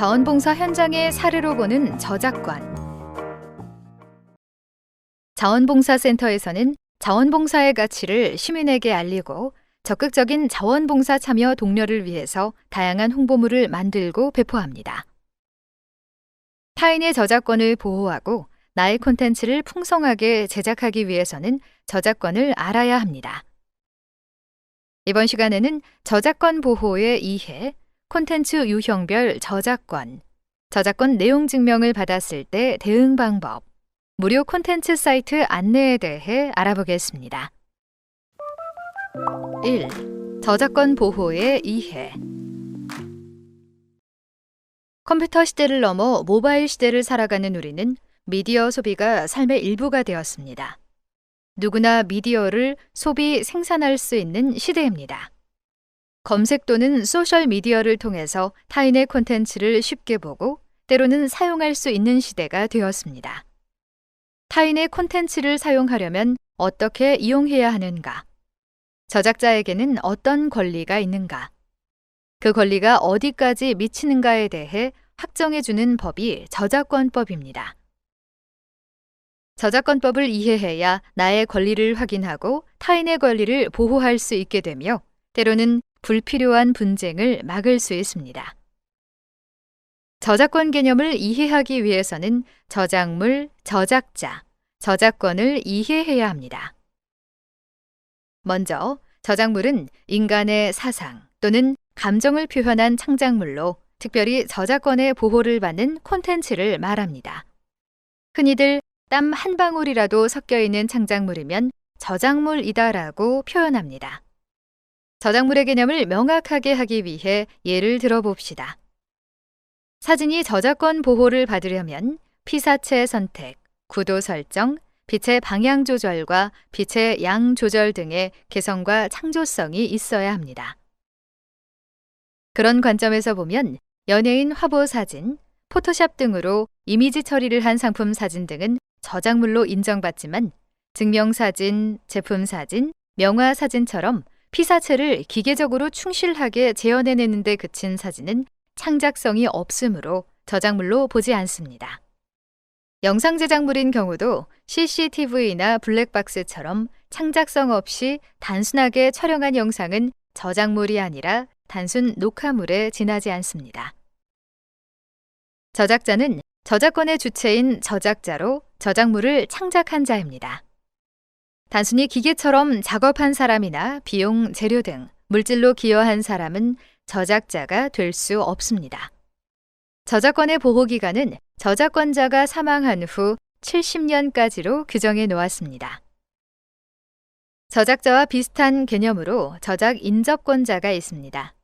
자원봉사 현장의 사례로 보는 저작권. 자원봉사센터에서는 자원봉사의 가치를 시민에게 알리고 적극적인 자원봉사 참여 독려를 위해서 다양한 홍보물을 만들고 배포합니다. 타인의 저작권을 보호하고 나의 콘텐츠를 풍성하게 제작하기 위해서는 저작권을 알아야 합니다. 이번 시간에는 저작권 보호의 이해, 콘텐츠 유형별 저작권, 저작권 내용 증명을 받았을 때 대응 방법, 무료 콘텐츠 사이트 안내에 대해 알아보겠습니다. 1. 저작권 보호의 이해. 컴퓨터 시대를 넘어 모바일 시대를 살아가는 우리는 미디어 소비가 삶의 일부가 되었습니다. 누구나 미디어를 소비, 생산할 수 있는 시대입니다. 검색 또는 소셜 미디어를 통해서 타인의 콘텐츠를 쉽게 보고 때로는 사용할 수 있는 시대가 되었습니다. 타인의 콘텐츠를 사용하려면 어떻게 이용해야 하는가? 저작자에게는 어떤 권리가 있는가? 그 권리가 어디까지 미치는가에 대해 확정해주는 법이 저작권법입니다. 저작권법을 이해해야 나의 권리를 확인하고 타인의 권리를 보호할 수 있게 되며 때로는 불필요한 분쟁을 막을 수 있습니다. 저작권 개념을 이해하기 위해서는 저작물, 저작자, 저작권을 이해해야 합니다. 먼저 저작물은 인간의 사상 또는 감정을 표현한 창작물로 특별히 저작권의 보호를 받는 콘텐츠를 말합니다. 흔히들 땀 한 방울이라도 섞여 있는 창작물이면 저작물이다라고 표현합니다. 저작물의 개념을 명확하게 하기 위해 예를 들어봅시다. 사진이 저작권 보호를 받으려면 피사체 선택, 구도 설정, 빛의 방향 조절과 빛의 양 조절 등의 개성과 창조성이 있어야 합니다. 그런 관점에서 보면 연예인 화보 사진, 포토샵 등으로 이미지 처리를 한 상품 사진 등은 저작물로 인정받지만 증명사진, 제품사진, 명화사진처럼 피사체를 기계적으로 충실하게 재현해내는 데 그친 사진은 창작성이 없으므로 저작물로 보지 않습니다. 영상 제작물인 경우도 CCTV나 블랙박스처럼 창작성 없이 단순하게 촬영한 영상은 저작물이 아니라 단순 녹화물에 지나지 않습니다. 저작자는 저작권의 주체인 저작자로 저작물을 창작한 자입니다. 단순히 기계처럼 작업한 사람이나 비용, 재료 등 물질로 기여한 사람은 저작자가 될 수 없습니다. 저작권의 보호기간은 저작권자가 사망한 후 70년까지로 규정해 놓았습니다. 저작자와 비슷한 개념으로 저작 인접권자가 있습니다.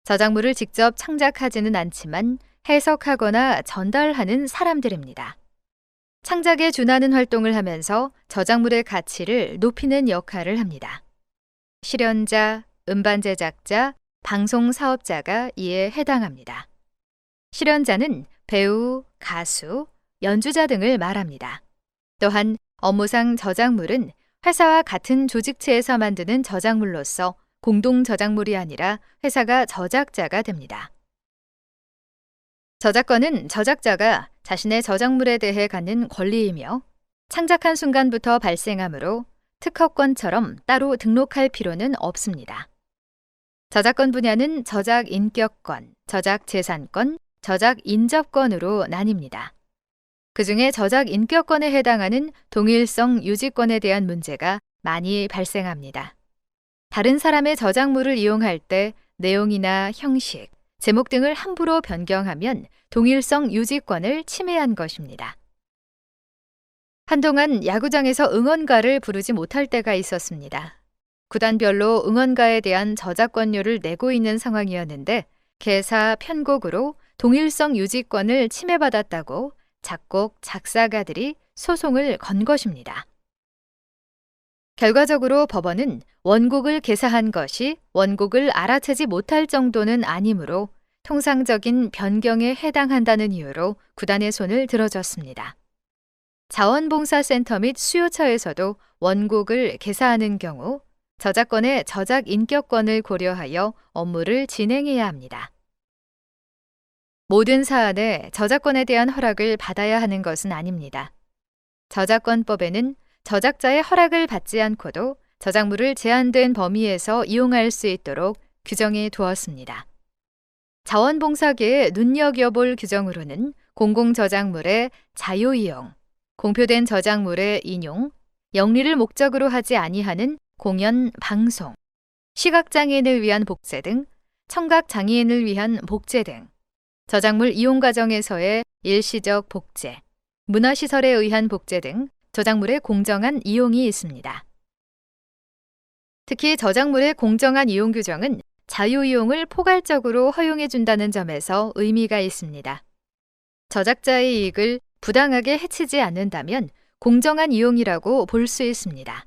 저작물을 직접 창작하지는 않지만 해석하거나 전달하는 사람들입니다. 창작에 준하는 활동을 하면서 저작물의 가치를 높이는 역할을 합니다. 실현자, 음반 제작자, 방송 사업자가 이에 해당합니다. 실현자는 배우, 가수, 연주자 등을 말합니다. 또한 업무상 저작물은 회사와 같은 조직체에서 만드는 저작물로서 공동 저작물이 아니라 회사가 저작자가 됩니다. 저작권은 저작자가 자신의 저작물에 대해 갖는 권리이며 창작한 순간부터 발생하므로 특허권처럼 따로 등록할 필요는 없습니다. 저작권 분야는 저작 인격권, 저작 재산권, 저작 인접권으로 나뉩니다. 그중에 저작 인격권에 해당하는 동일성 유지권에 대한 문제가 많이 발생합니다. 다른 사람의 저작물을 이용할 때 내용이나 형식, 제목 등을 함부로 변경하면 동일성 유지권을 침해한 것입니다. 한동안 야구장에서 응원가를 부르지 못할 때가 있었습니다. 구단별로 응원가에 대한 저작권료를 내고 있는 상황이었는데 개사 편곡으로 동일성 유지권을 침해받았다고 작곡, 작사가들이 소송을 건 것입니다. 결과적으로 법원은 원곡을 개사한 것이 원곡을 알아채지 못할 정도는 아니므로 통상적인 변경에 해당한다는 이유로 구단의 손을 들어줬습니다. 자원봉사센터 및 수요처에서도 원곡을 개사하는 경우 저작권의 저작 인격권을 고려하여 업무를 진행해야 합니다. 모든 사안에 저작권에 대한 허락을 받아야 하는 것은 아닙니다. 저작권법에는 저작자의 허락을 받지 않고도 저작물을 제한된 범위에서 이용할 수 있도록 규정해 두었습니다. 자원봉사계의 눈여겨볼 규정으로는 공공저작물의 자유이용, 공표된 저작물의 인용, 영리를 목적으로 하지 아니하는 공연, 방송, 시각장애인을 위한 복제 등, 청각장애인을 위한 복제 등, 저작물 이용 과정에서의 일시적 복제, 문화시설에 의한 복제 등 저작물의 공정한 이용이 있습니다. 특히 저작물의 공정한 이용 규정은 자유이용을 포괄적으로 허용해준다는 점에서 의미가 있습니다. 저작자의 이익을 부당하게 해치지 않는다면 공정한 이용이라고 볼 수 있습니다.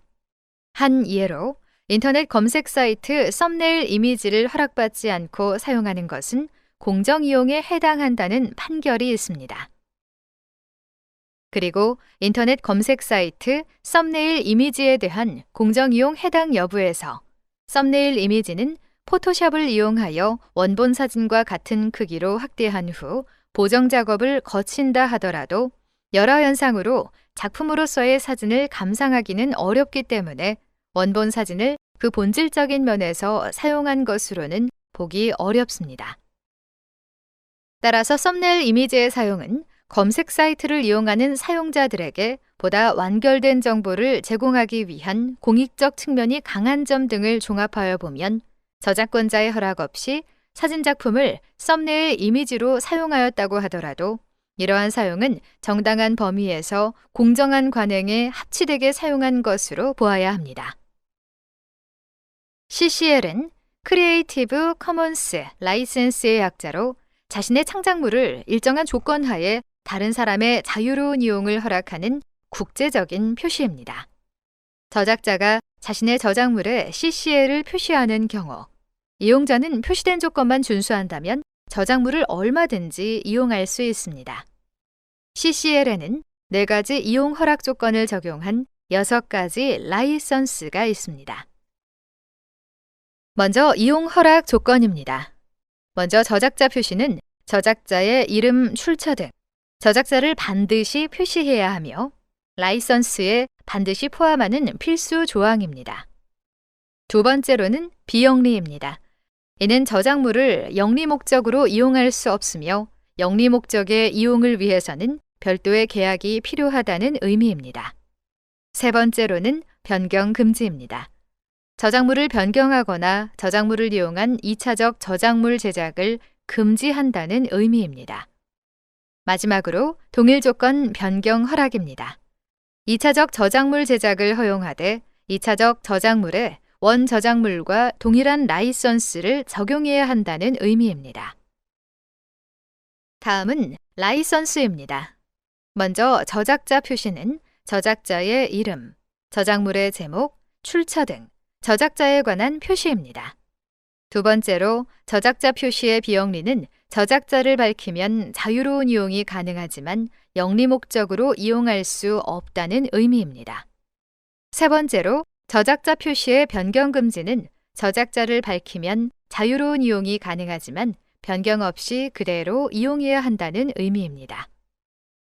한 예로 인터넷 검색 사이트 썸네일 이미지를 허락받지 않고 사용하는 것은 공정이용에 해당한다는 판결이 있습니다. 그리고 인터넷 검색 사이트 썸네일 이미지에 대한 공정이용 해당 여부에서 썸네일 이미지는 포토샵을 이용하여 원본 사진과 같은 크기로 확대한 후 보정 작업을 거친다 하더라도 여러 현상으로 작품으로서의 사진을 감상하기는 어렵기 때문에 원본 사진을 그 본질적인 면에서 사용한 것으로는 보기 어렵습니다. 따라서 썸네일 이미지의 사용은 검색 사이트를 이용하는 사용자들에게 보다 완결된 정보를 제공하기 위한 공익적 측면이 강한 점 등을 종합하여 보면 저작권자의 허락 없이 사진 작품을 썸네일 이미지로 사용하였다고 하더라도 이러한 사용은 정당한 범위에서 공정한 관행에 합치되게 사용한 것으로 보아야 합니다. CCL은 크리에이티브 커먼스 라이센스의 약자로 자신의 창작물을 일정한 조건 하에 다른 사람의 자유로운 이용을 허락하는 국제적인 표시입니다. 저작자가 자신의 저작물에 CCL을 표시하는 경우 이용자는 표시된 조건만 준수한다면 저작물을 얼마든지 이용할 수 있습니다. CCL에는 4가지 이용 허락 조건을 적용한 6가지 라이선스가 있습니다. 먼저 이용 허락 조건입니다. 먼저 저작자 표시는 저작자의 이름, 출처 등 저작자를 반드시 표시해야 하며 라이선스에 반드시 포함하는 필수 조항입니다. 두 번째로는 비영리입니다. 이는 저작물을 영리 목적으로 이용할 수 없으며 영리 목적의 이용을 위해서는 별도의 계약이 필요하다는 의미입니다. 세 번째로는 변경 금지입니다. 저작물을 변경하거나 저작물을 이용한 2차적 저작물 제작을 금지한다는 의미입니다. 마지막으로 동일 조건 변경 허락입니다. 2차적 저작물 제작을 허용하되 2차적 저작물에 원 저작물과 동일한 라이선스를 적용해야 한다는 의미입니다. 다음은 라이선스입니다. 먼저 저작자 표시는 저작자의 이름, 저작물의 제목, 출처 등 저작자에 관한 표시입니다. 두 번째로 저작자 표시의 비영리는 저작자를 밝히면 자유로운 이용이 가능하지만 영리 목적으로 이용할 수 없다는 의미입니다. 세 번째로 저작자 표시의 변경 금지는 저작자를 밝히면 자유로운 이용이 가능하지만 변경 없이 그대로 이용해야 한다는 의미입니다.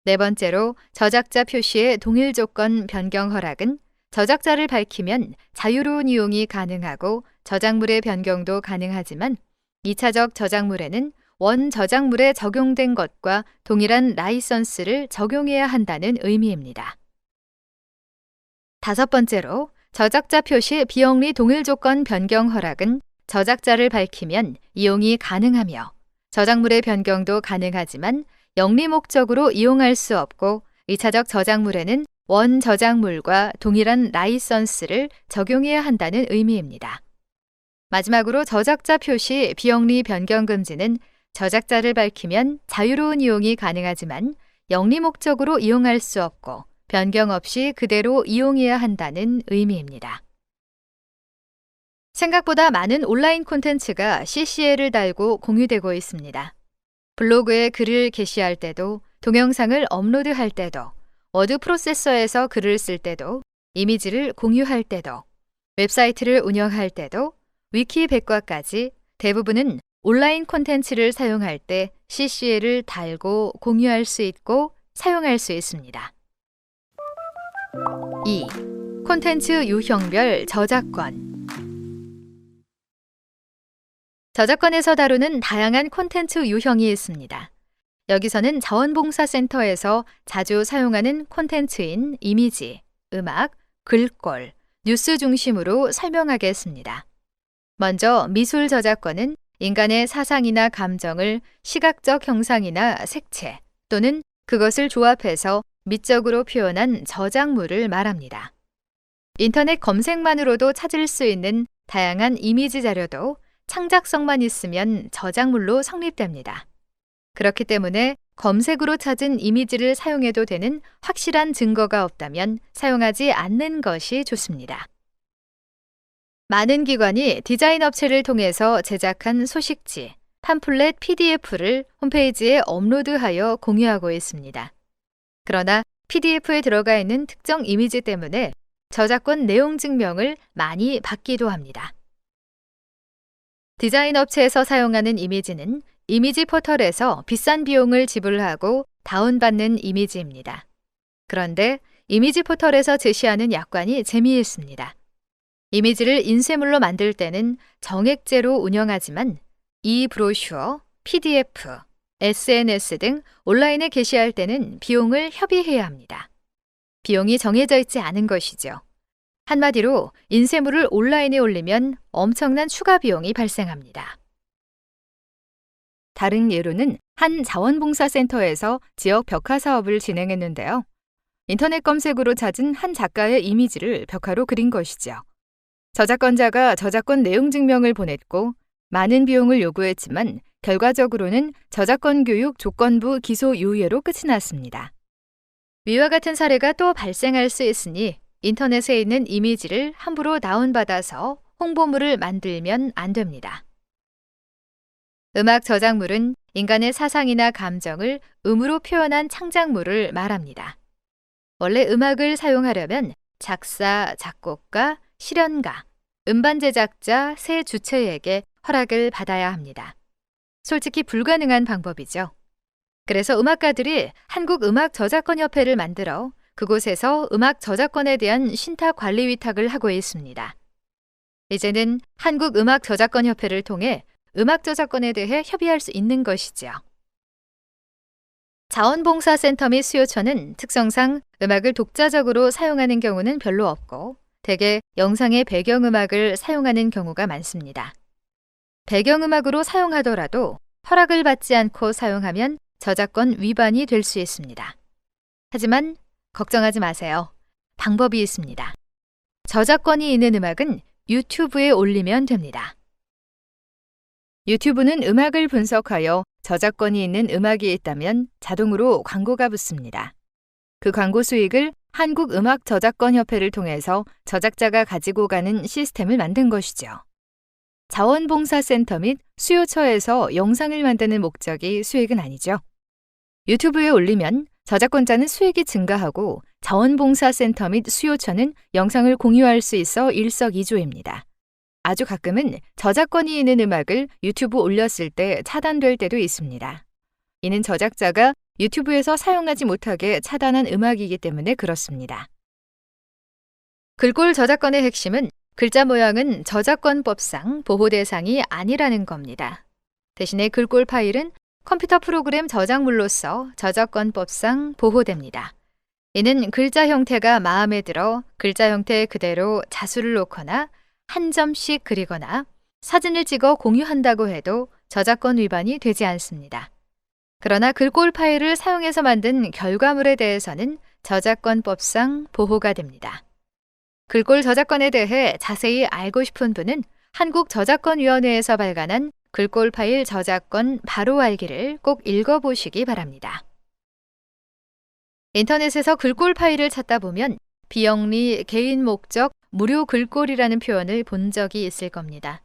네 번째로 저작자 표시의 동일 조건 변경 허락은 저작자를 밝히면 자유로운 이용이 가능하고 저작물의 변경도 가능하지만 2차적 저작물에는 원 저작물에 적용된 것과 동일한 라이선스를 적용해야 한다는 의미입니다. 다섯 번째로 저작자 표시 비영리 동일 조건 변경 허락은 저작자를 밝히면 이용이 가능하며 저작물의 변경도 가능하지만 영리 목적으로 이용할 수 없고 2차적 저작물에는 원 저작물과 동일한 라이선스를 적용해야 한다는 의미입니다. 마지막으로 저작자 표시 비영리 변경 금지는 저작자를 밝히면 자유로운 이용이 가능하지만 영리 목적으로 이용할 수 없고 변경 없이 그대로 이용해야 한다는 의미입니다. 생각보다 많은 온라인 콘텐츠가 CCL을 달고 공유되고 있습니다. 블로그에 글을 게시할 때도, 동영상을 업로드할 때도, 워드 프로세서에서 글을 쓸 때도, 이미지를 공유할 때도, 웹사이트를 운영할 때도, 위키 백과까지 대부분은 온라인 콘텐츠를 사용할 때 CCL을 달고 공유할 수 있고 사용할 수 있습니다. 2. 콘텐츠 유형별 저작권. 저작권에서 다루는 다양한 콘텐츠 유형이 있습니다. 여기서는 자원봉사센터에서 자주 사용하는 콘텐츠인 이미지, 음악, 글꼴, 뉴스 중심으로 설명하겠습니다. 먼저 미술 저작권은 인간의 사상이나 감정을 시각적 형상이나 색채 또는 그것을 조합해서 미적으로 표현한 저작물을 말합니다. 인터넷 검색만으로도 찾을 수 있는 다양한 이미지 자료도 창작성만 있으면 저작물로 성립됩니다. 그렇기 때문에 검색으로 찾은 이미지를 사용해도 되는 확실한 증거가 없다면 사용하지 않는 것이 좋습니다. 많은 기관이 디자인 업체를 통해서 제작한 소식지, 팜플렛 PDF를 홈페이지에 업로드하여 공유하고 있습니다. 그러나 PDF에 들어가 있는 특정 이미지 때문에 저작권 내용 증명을 많이 받기도 합니다. 디자인 업체에서 사용하는 이미지는 이미지 포털에서 비싼 비용을 지불하고 다운받는 이미지입니다. 그런데 이미지 포털에서 제시하는 약관이 재미있습니다. 이미지를 인쇄물로 만들 때는 정액제로 운영하지만 이 브로슈어, PDF, SNS 등 온라인에 게시할 때는 비용을 협의해야 합니다. 비용이 정해져 있지 않은 것이죠. 한마디로 인쇄물을 온라인에 올리면 엄청난 추가 비용이 발생합니다. 다른 예로는 한 자원봉사센터에서 지역 벽화 사업을 진행했는데요. 인터넷 검색으로 찾은 한 작가의 이미지를 벽화로 그린 것이죠. 저작권자가 저작권 내용 증명을 보냈고 많은 비용을 요구했지만 결과적으로는 저작권 교육 조건부 기소 유예로 끝이 났습니다. 위와 같은 사례가 또 발생할 수 있으니 인터넷에 있는 이미지를 함부로 다운받아서 홍보물을 만들면 안 됩니다. 음악 저작물은 인간의 사상이나 감정을 음으로 표현한 창작물을 말합니다. 원래 음악을 사용하려면 작사, 작곡가, 실현가, 음반 제작자 세 주체에게 허락을 받아야 합니다. 솔직히 불가능한 방법이죠. 그래서 음악가들이 한국음악저작권협회를 만들어 그곳에서 음악 저작권에 대한 신탁 관리 위탁을 하고 있습니다. 이제는 한국음악저작권협회를 통해 음악 저작권에 대해 협의할 수 있는 것이죠. 자원봉사센터 및 수요처는 특성상 음악을 독자적으로 사용하는 경우는 별로 없고 대개 영상의 배경음악을 사용하는 경우가 많습니다. 배경음악으로 사용하더라도 허락을 받지 않고 사용하면 저작권 위반이 될 수 있습니다. 하지만 걱정하지 마세요. 방법이 있습니다. 저작권이 있는 음악은 유튜브에 올리면 됩니다. 유튜브는 음악을 분석하여 저작권이 있는 음악이 있다면 자동으로 광고가 붙습니다. 그 광고 수익을 한국음악저작권협회를 통해서 저작자가 가지고 가는 시스템을 만든 것이죠. 자원봉사센터 및 수요처에서 영상을 만드는 목적이 수익은 아니죠. 유튜브에 올리면 저작권자는 수익이 증가하고 자원봉사센터 및 수요처는 영상을 공유할 수 있어 일석이조입니다. 아주 가끔은 저작권이 있는 음악을 유튜브 올렸을 때 차단될 때도 있습니다. 이는 저작자가 유튜브에서 사용하지 못하게 차단한 음악이기 때문에 그렇습니다. 글꼴 저작권의 핵심은 글자 모양은 저작권법상 보호 대상이 아니라는 겁니다. 대신에 글꼴 파일은 컴퓨터 프로그램 저작물로서 저작권법상 보호됩니다. 이는 글자 형태가 마음에 들어 글자 형태 그대로 자수를 놓거나 한 점씩 그리거나 사진을 찍어 공유한다고 해도 저작권 위반이 되지 않습니다. 그러나 글꼴 파일을 사용해서 만든 결과물에 대해서는 저작권법상 보호가 됩니다. 글꼴 저작권에 대해 자세히 알고 싶은 분은 한국저작권위원회에서 발간한 글꼴 파일 저작권 바로 알기를 꼭 읽어보시기 바랍니다. 인터넷에서 글꼴 파일을 찾다 보면 비영리, 개인 목적, 무료 글꼴이라는 표현을 본 적이 있을 겁니다.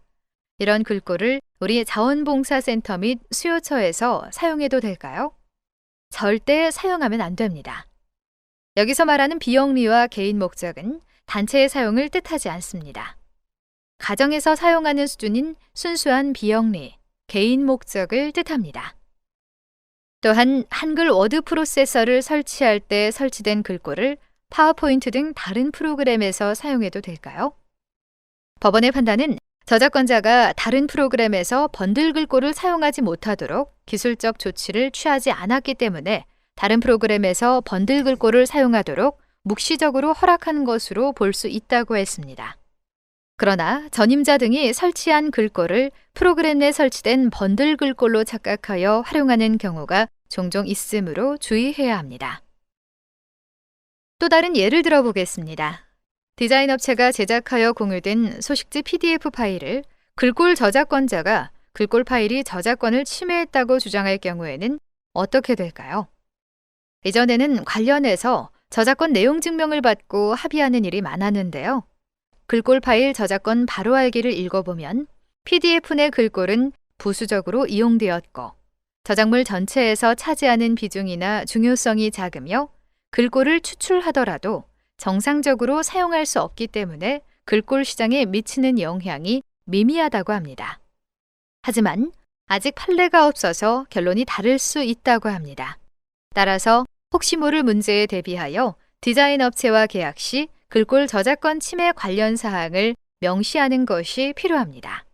이런 글꼴을 우리 자원봉사센터 및 수요처에서 사용해도 될까요? 절대 사용하면 안 됩니다. 여기서 말하는 비영리와 개인 목적은 단체의 사용을 뜻하지 않습니다. 가정에서 사용하는 수준인 순수한 비영리, 개인 목적을 뜻합니다. 또한 한글 워드 프로세서를 설치할 때 설치된 글꼴을 파워포인트 등 다른 프로그램에서 사용해도 될까요? 법원의 판단은 저작권자가 다른 프로그램에서 번들 글꼴을 사용하지 못하도록 기술적 조치를 취하지 않았기 때문에 다른 프로그램에서 번들 글꼴을 사용하도록 묵시적으로 허락한 것으로 볼 수 있다고 했습니다. 그러나 전임자 등이 설치한 글꼴을 프로그램 내 설치된 번들 글꼴로 착각하여 활용하는 경우가 종종 있으므로 주의해야 합니다. 또 다른 예를 들어보겠습니다. 디자인 업체가 제작하여 공유된 소식지 PDF 파일을 글꼴 저작권자가 글꼴 파일이 저작권을 침해했다고 주장할 경우에는 어떻게 될까요? 이전에는 관련해서 저작권 내용 증명을 받고 합의하는 일이 많았는데요. 글꼴 파일 저작권 바로 알기를 읽어보면 PDF 내 글꼴은 부수적으로 이용되었고 저작물 전체에서 차지하는 비중이나 중요성이 작으며 글꼴을 추출하더라도 정상적으로 사용할 수 없기 때문에 글꼴 시장에 미치는 영향이 미미하다고 합니다. 하지만 아직 판례가 없어서 결론이 다를 수 있다고 합니다. 따라서 혹시 모를 문제에 대비하여 디자인 업체와 계약 시 글꼴 저작권 침해 관련 사항을 명시하는 것이 필요합니다.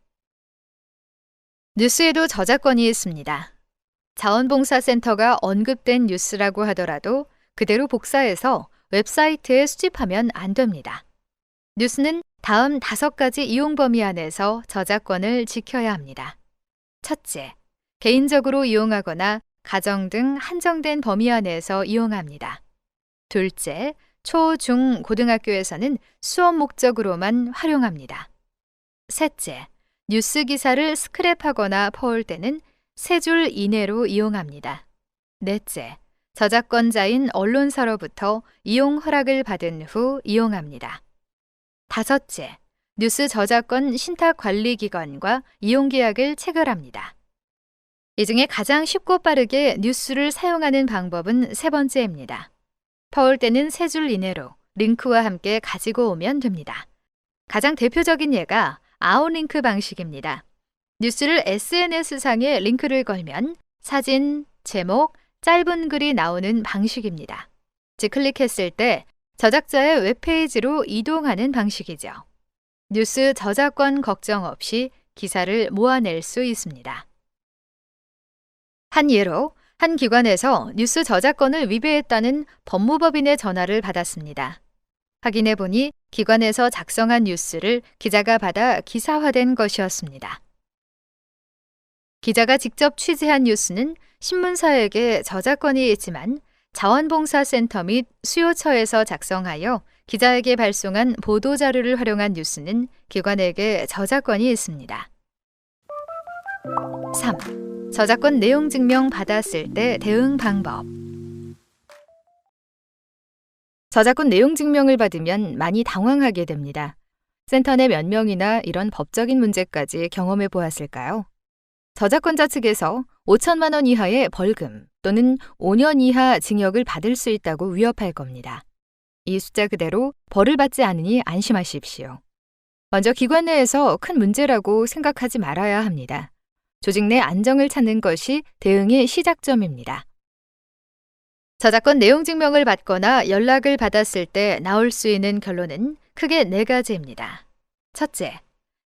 뉴스에도 저작권이 있습니다. 자원봉사센터가 언급된 뉴스라고 하더라도 그대로 복사해서 웹사이트에 수집하면 안 됩니다. 뉴스는 다음 5가지 이용 범위 안에서 저작권을 지켜야 합니다. 첫째, 개인적으로 이용하거나 가정 등 한정된 범위 안에서 이용합니다. 둘째, 초, 중, 고등학교에서는 수업 목적으로만 활용합니다. 셋째, 뉴스 기사를 스크랩하거나 퍼올 때는 3줄 이내로 이용합니다. 넷째, 저작권자인 언론사로부터 이용 허락을 받은 후 이용합니다. 다섯째, 뉴스 저작권 신탁관리기관과 이용계약을 체결합니다. 이 중에 가장 쉽고 빠르게 뉴스를 사용하는 방법은 3번째입니다. 퍼올 때는 3줄 이내로 링크와 함께 가지고 오면 됩니다. 가장 대표적인 예가 아웃링크 방식입니다. 뉴스를 SNS상에 링크를 걸면 사진, 제목, 짧은 글이 나오는 방식입니다. 즉 클릭했을 때 저작자의 웹페이지로 이동하는 방식이죠. 뉴스 저작권 걱정 없이 기사를 모아낼 수 있습니다. 한 예로 한 기관에서 뉴스 저작권을 위배했다는 법무법인의 전화를 받았습니다. 확인해 보니 기관에서 작성한 뉴스를 기자가 받아 기사화된 것이었습니다. 기자가 직접 취재한 뉴스는 신문사에게 저작권이 있지만 자원봉사센터 및 수요처에서 작성하여 기자에게 발송한 보도자료를 활용한 뉴스는 기관에게 저작권이 있습니다. 3. 저작권 내용 증명 받았을 때 대응 방법. 저작권 내용 증명을 받으면 많이 당황하게 됩니다. 센터 내 몇 명이나 이런 법적인 문제까지 경험해 보았을까요? 저작권자 측에서 5천만 원 이하의 벌금 또는 5년 이하 징역을 받을 수 있다고 위협할 겁니다. 이 숫자 그대로 벌을 받지 않으니 안심하십시오. 먼저 기관 내에서 큰 문제라고 생각하지 말아야 합니다. 조직 내 안정을 찾는 것이 대응의 시작점입니다. 저작권 내용 증명을 받거나 연락을 받았을 때 나올 수 있는 결론은 크게 4가지입니다. 첫째,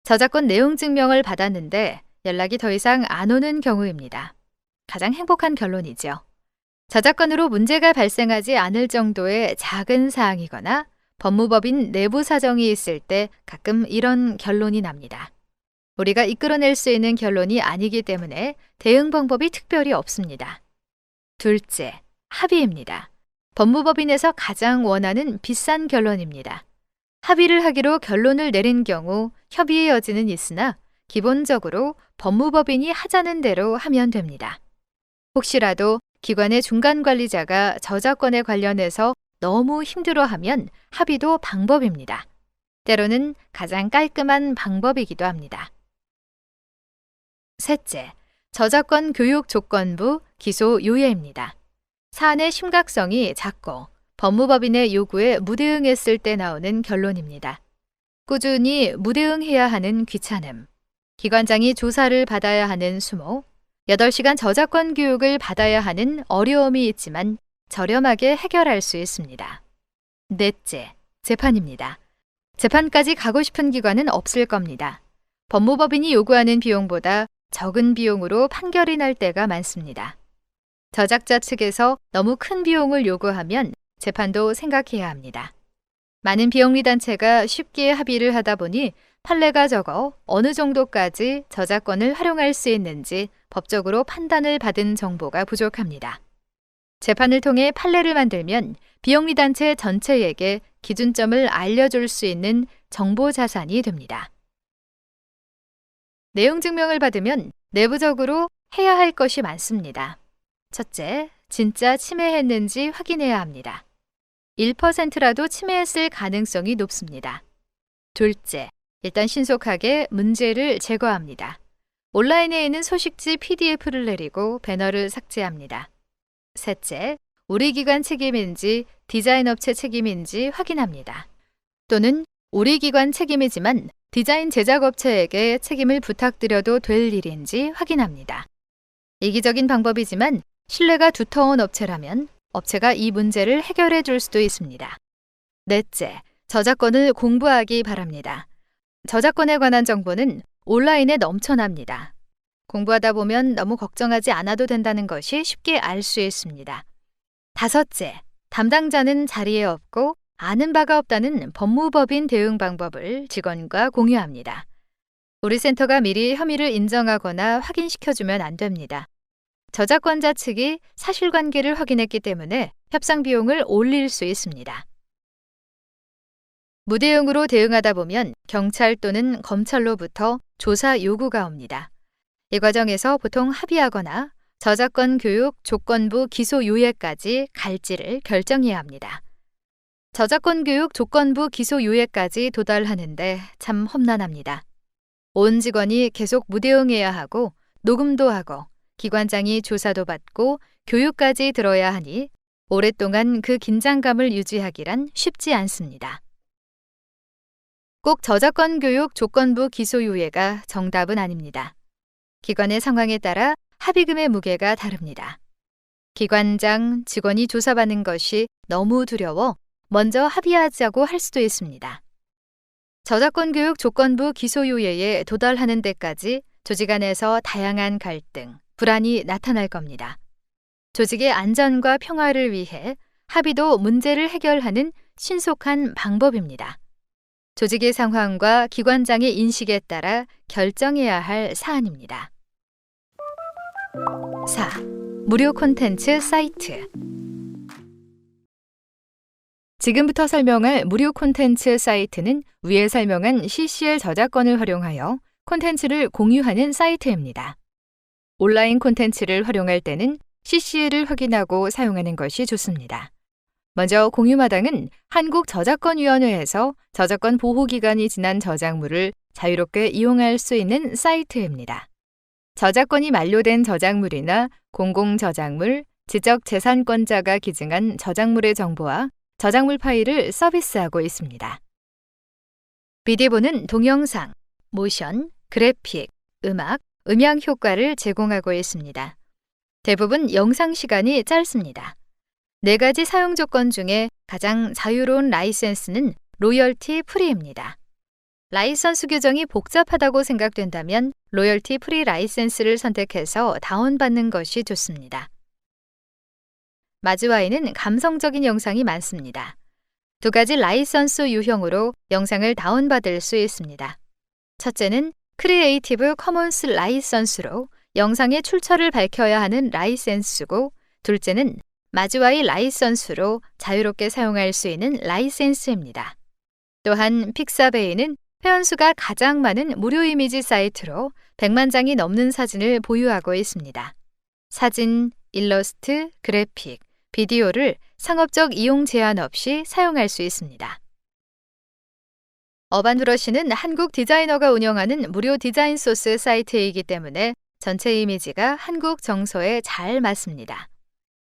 저작권 내용 증명을 받았는데 연락이 더 이상 안 오는 경우입니다. 가장 행복한 결론이죠. 저작권으로 문제가 발생하지 않을 정도의 작은 사항이거나 법무법인 내부 사정이 있을 때 가끔 이런 결론이 납니다. 우리가 이끌어낼 수 있는 결론이 아니기 때문에 대응 방법이 특별히 없습니다. 둘째, 합의입니다. 법무법인에서 가장 원하는 비싼 결론입니다. 합의를 하기로 결론을 내린 경우 협의의 여지는 있으나 기본적으로 법무법인이 하자는 대로 하면 됩니다. 혹시라도 기관의 중간 관리자가 저작권에 관련해서 너무 힘들어하면 합의도 방법입니다. 때로는 가장 깔끔한 방법이기도 합니다. 셋째, 저작권 교육 조건부 기소 요예입니다. 사안의 심각성이 작고 법무법인의 요구에 무대응했을 때 나오는 결론입니다. 꾸준히 무대응해야 하는 귀찮음, 기관장이 조사를 받아야 하는 수모, 8시간 저작권 교육을 받아야 하는 어려움이 있지만 저렴하게 해결할 수 있습니다. 넷째, 재판입니다. 재판까지 가고 싶은 기관은 없을 겁니다. 법무법인이 요구하는 비용보다 적은 비용으로 판결이 날 때가 많습니다. 저작자 측에서 너무 큰 비용을 요구하면 재판도 생각해야 합니다. 많은 비영리 단체가 쉽게 합의를 하다 보니 판례가 적어 어느 정도까지 저작권을 활용할 수 있는지 법적으로 판단을 받은 정보가 부족합니다. 재판을 통해 판례를 만들면 비영리 단체 전체에게 기준점을 알려줄 수 있는 정보 자산이 됩니다. 내용 증명을 받으면 내부적으로 해야 할 것이 많습니다. 첫째, 진짜 침해했는지 확인해야 합니다. 1%라도 침해했을 가능성이 높습니다. 둘째, 일단 신속하게 문제를 제거합니다. 온라인에 있는 소식지 PDF를 내리고 배너를 삭제합니다. 셋째, 우리 기관 책임인지 디자인 업체 책임인지 확인합니다. 또는 우리 기관 책임이지만 디자인 제작 업체에게 책임을 부탁드려도 될 일인지 확인합니다. 이기적인 방법이지만 신뢰가 두터운 업체라면 업체가 이 문제를 해결해 줄 수도 있습니다. 넷째, 저작권을 공부하기 바랍니다. 저작권에 관한 정보는 온라인에 넘쳐납니다. 공부하다 보면 너무 걱정하지 않아도 된다는 것이 쉽게 알 수 있습니다. 다섯째, 담당자는 자리에 없고 아는 바가 없다는 법무법인 대응 방법을 직원과 공유합니다. 우리 센터가 미리 혐의를 인정하거나 확인시켜주면 안 됩니다. 저작권자 측이 사실관계를 확인했기 때문에 협상 비용을 올릴 수 있습니다. 무대응으로 대응하다 보면 경찰 또는 검찰로부터 조사 요구가 옵니다. 이 과정에서 보통 합의하거나 저작권 교육 조건부 기소유예까지 갈지를 결정해야 합니다. 저작권 교육 조건부 기소유예까지 도달하는데 참 험난합니다. 온 직원이 계속 무대응해야 하고 녹음도 하고 기관장이 조사도 받고 교육까지 들어야 하니 오랫동안 그 긴장감을 유지하기란 쉽지 않습니다. 꼭 저작권 교육 조건부 기소유예가 정답은 아닙니다. 기관의 상황에 따라 합의금의 무게가 다릅니다. 기관장, 직원이 조사받는 것이 너무 두려워 먼저 합의하자고 할 수도 있습니다. 저작권 교육 조건부 기소유예에 도달하는 데까지 조직 안에서 다양한 갈등, 불안이 나타날 겁니다. 조직의 안전과 평화를 위해 합의도 문제를 해결하는 신속한 방법입니다. 조직의 상황과 기관장의 인식에 따라 결정해야 할 사안입니다. 4. 무료 콘텐츠 사이트. 지금부터 설명할 무료 콘텐츠 사이트는 위에 설명한 CCL 저작권을 활용하여 콘텐츠를 공유하는 사이트입니다. 온라인 콘텐츠를 활용할 때는 CCL을 확인하고 사용하는 것이 좋습니다. 먼저 공유마당은 한국저작권위원회에서 저작권 보호기간이 지난 저작물을 자유롭게 이용할 수 있는 사이트입니다. 저작권이 만료된 저작물이나 공공저작물, 지적재산권자가 기증한 저작물의 정보와 저작물 파일을 서비스하고 있습니다. 비디보는 동영상, 모션, 그래픽, 음악, 음향 효과를 제공하고 있습니다. 대부분 영상 시간이 짧습니다. 4가지 사용 조건 중에 가장 자유로운 라이센스는 로열티 프리입니다. 라이선스 규정이 복잡하다고 생각된다면 로열티 프리 라이센스를 선택해서 다운받는 것이 좋습니다. 마즈와이는 감성적인 영상이 많습니다. 2가지 라이선스 유형으로 영상을 다운받을 수 있습니다. 첫째는 크리에이티브 커먼스 라이선스로 영상의 출처를 밝혀야 하는 라이센스고, 둘째는 마즈와이 라이선스로 자유롭게 사용할 수 있는 라이센스입니다. 또한 픽사베이는 회원수가 가장 많은 무료 이미지 사이트로 100만 장이 넘는 사진을 보유하고 있습니다. 사진, 일러스트, 그래픽, 비디오를 상업적 이용 제한 없이 사용할 수 있습니다. 어반브러쉬는 한국 디자이너가 운영하는 무료 디자인 소스 사이트이기 때문에 전체 이미지가 한국 정서에 잘 맞습니다.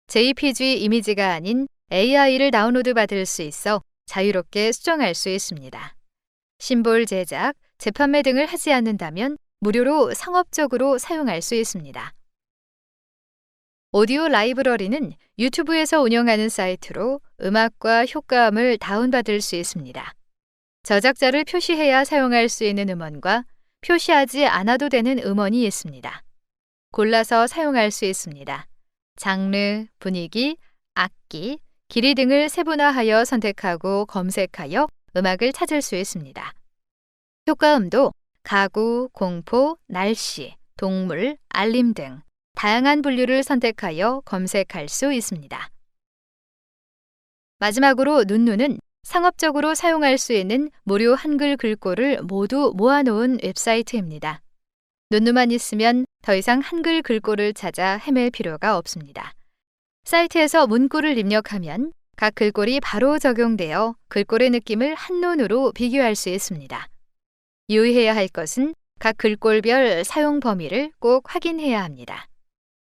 JPG 이미지가 아닌 AI를 다운로드 받을 수 있어 자유롭게 수정할 수 있습니다. 심볼 제작, 재판매 등을 하지 않는다면 무료로 상업적으로 사용할 수 있습니다. 오디오 라이브러리는 유튜브에서 운영하는 사이트로 음악과 효과음을 다운받을 수 있습니다. 저작자를 표시해야 사용할 수 있는 음원과 표시하지 않아도 되는 음원이 있습니다. 골라서 사용할 수 있습니다. 장르, 분위기, 악기, 길이 등을 세분화하여 선택하고 검색하여 음악을 찾을 수 있습니다. 효과음도 가구, 공포, 날씨, 동물, 알림 등 다양한 분류를 선택하여 검색할 수 있습니다. 마지막으로 눈누는 상업적으로 사용할 수 있는 무료 한글 글꼴을 모두 모아놓은 웹사이트입니다. 눈누만 있으면 더 이상 한글 글꼴을 찾아 헤맬 필요가 없습니다. 사이트에서 문구를 입력하면 각 글꼴이 바로 적용되어 글꼴의 느낌을 한눈으로 비교할 수 있습니다. 유의해야 할 것은 각 글꼴별 사용 범위를 꼭 확인해야 합니다.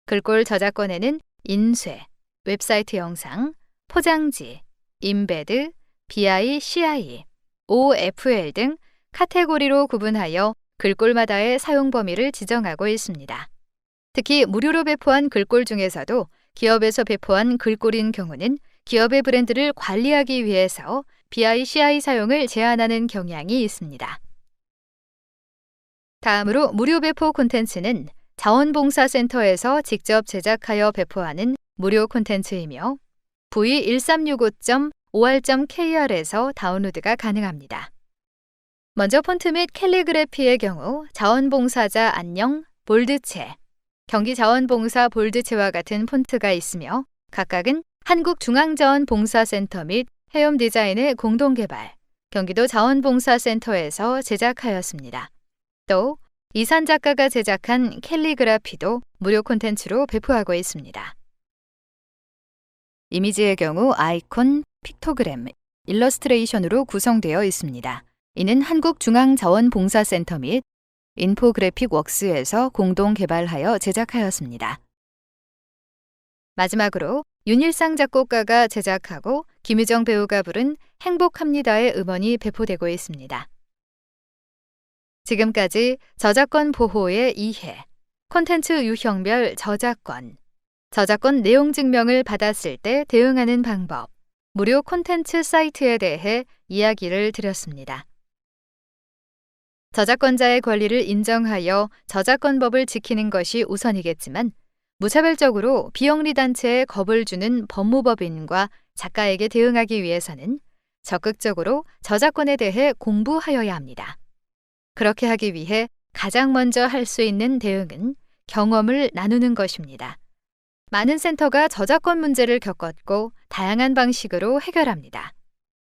글꼴 저작권에는 인쇄, 웹사이트 영상, 포장지, 임베드, BI, CI, OFL 등 카테고리로 구분하여 글꼴마다의 사용 범위를 지정하고 있습니다. 특히 무료로 배포한 글꼴 중에서도 기업에서 배포한 글꼴인 경우는 기업의 브랜드를 관리하기 위해서 BI, CI 사용을 제한하는 경향이 있습니다. 다음으로 무료 배포 콘텐츠는 자원봉사센터에서 직접 제작하여 배포하는 무료 콘텐츠이며 v1365.or.kr에서 다운로드가 가능합니다. 먼저 폰트 및 캘리그래피의 경우 자원봉사자 안녕, 볼드체, 경기자원봉사 볼드체와 같은 폰트가 있으며 각각은 한국중앙자원봉사센터 및 해움디자인의 공동개발, 경기도 자원봉사센터에서 제작하였습니다. 또 이산 작가가 제작한 캘리그라피도 무료 콘텐츠로 배포하고 있습니다. 이미지의 경우 아이콘, 픽토그램, 일러스트레이션으로 구성되어 있습니다. 이는 한국중앙자원봉사센터 및 인포그래픽 웍스에서 공동 개발하여 제작하였습니다. 마지막으로 윤일상 작곡가가 제작하고 김유정 배우가 부른 행복합니다의 음원이 배포되고 있습니다. 지금까지 저작권 보호의 이해, 콘텐츠 유형별 저작권, 저작권 내용 증명을 받았을 때 대응하는 방법, 무료 콘텐츠 사이트에 대해 이야기를 드렸습니다. 저작권자의 권리를 인정하여 저작권법을 지키는 것이 우선이겠지만 무차별적으로 비영리 단체에 겁을 주는 법무법인과 작가에게 대응하기 위해서는 적극적으로 저작권에 대해 공부하여야 합니다. 그렇게 하기 위해 가장 먼저 할 수 있는 대응은 경험을 나누는 것입니다. 많은 센터가 저작권 문제를 겪었고 다양한 방식으로 해결합니다.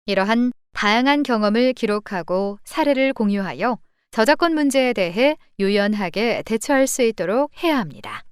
이러한 다양한 경험을 기록하고 사례를 공유하여 저작권 문제에 대해 유연하게 대처할 수 있도록 해야 합니다.